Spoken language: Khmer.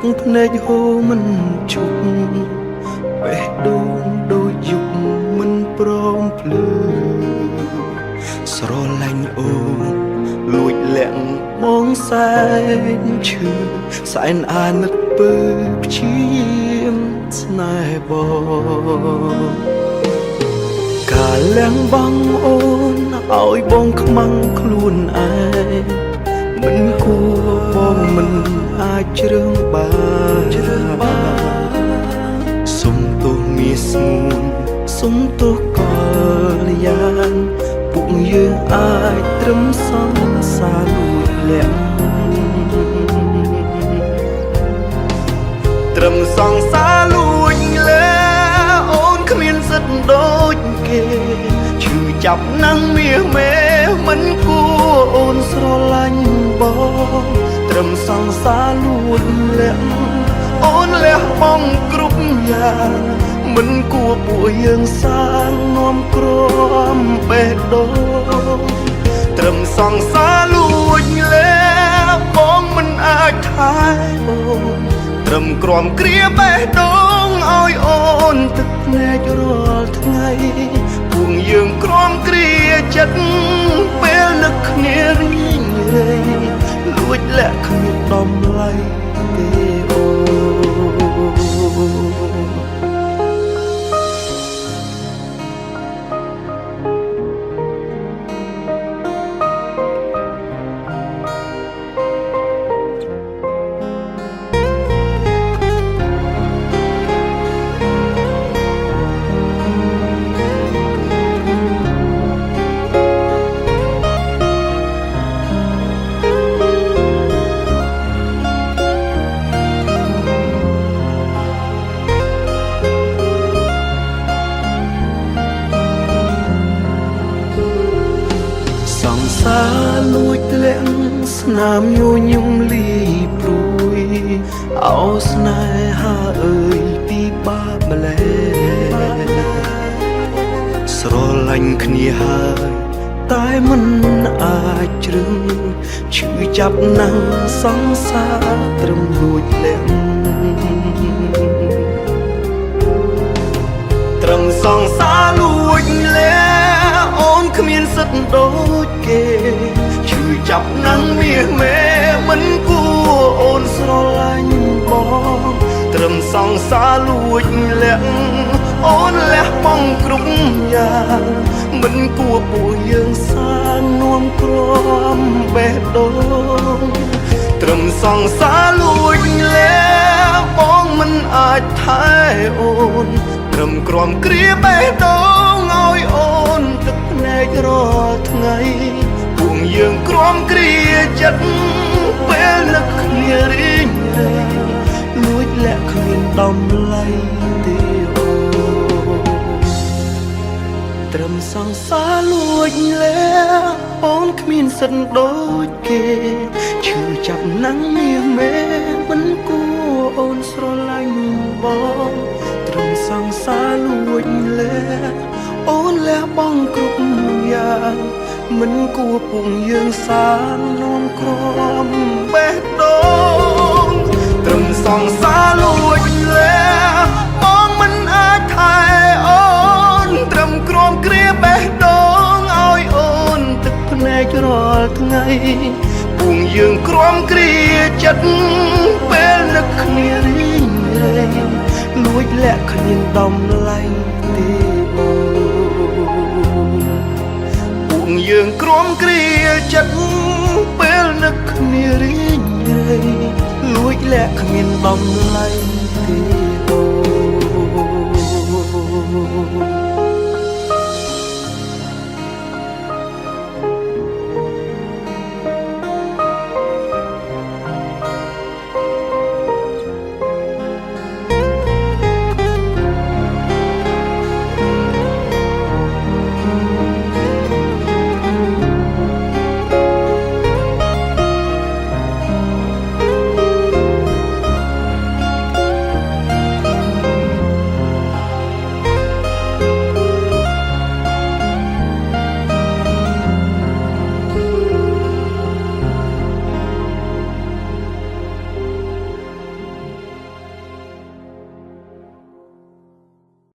ភ្នែកហូរមិនជប់បេះដូងដូចយុគមិនព្រមភ្លឺស្រឡាញ់អូនលួចលាក់បងសែនឈឺសែនអាណិតពើព្យាយាមស្នេហ៍បងកាលលះបង់អូនឲ្យបងខ្មាំងខ្លួនឯងមិនគួរបងមិនអាចជ្រើសបានសុំទោសមាសស្ងួនសុំទោសកលយានពួកយើងអាចត្រឹមសង្សារលួចលាក់ត្រឹមសង្សារលួចលាក់អូនគ្មានសិទ្ធិដូចគេឈឺចាប់ណាស់មាសមេមិនគួរអូនស្រឡាញ់បងត្រឹមសង្សារលួចលាក់អូនលះបង់គ្រប់យ៉ាងមិនគួរពួកយើងសាងនាំក្រមបេះដូងត្រឹមសង្សារលួចលាក់បងមិនអាចថែអូនត្រឹមក្រមគ្រាបេះដូងឲ្យអូនទឹកភ្នែករាល់ថ្ងៃពួកយើងក្រមគ្រាចិត្តពេលនឹកគ្នារីងរៃលួចលាក់គ្មានតម្លៃទេអូលួចលាក់ស្នាមញញឹមលីព្រួយអោស្នេហាអើយពីបាម្លេះស្រឡាញ់គ្នាហើយតែមិនអាចជ្រឹងឈឺចាប់ណាស់សង្សារត្រឹមលួចលាក់ត្រឹមសង្សារលួចលាក់អូនគ្មានសិទ្ធិដូចគេឈឺចាប់ណាស់មាសមេមិនគួរអូនស្រឡាញ់បងត្រឹមសង្សារលួចលាក់អូនលះបង់គ្រប់យ៉ាងមិនគួរពួកយើងសាងនាំក្រមបេះដូងត្រឹមសង្សារលួចលាក់បងមិនអាចថែអូនត្រឹមក្រមគ្រាបេះដូងឲ្យអូនទឹកភ្នែករាល់ថ្ងៃពួកយើងក្រមគ្រាចិត្តពេលនឹកគ្នារីងរៃលួចលាក់គ្មានតម្លៃទេអូត្រឹមសង្សារលួចលាក់អូនគ្មានសិទ្ធិដូចគេឈឺចាប់ណាស់មាសមេមិនគួរអូនស្រឡាញ់បងត្រឹមសង្សារលួចលាក់អូនលះបង់គ្រប់យ៉ាងមិនគួរពួកយើងសាងនាំក្រមបេះដូងត្រឹមសង្សារលួចលាក់បងមិនអាចថែអូនត្រឹមក្រមគ្រាបេះដូងឲ្យអូនទឹកភ្នែករាល់ថ្ងៃពួកយើងក្រមគ្រាចិត្តពេលនឹកគ្នារីងរៃលួចលាក់គ្មានតម្លៃទេអូពួកយើងក្រមគ្រាចិត្តពេលនឹកគ្នារីងរៃលួចលាក់គ្មានតម្លៃទេអូ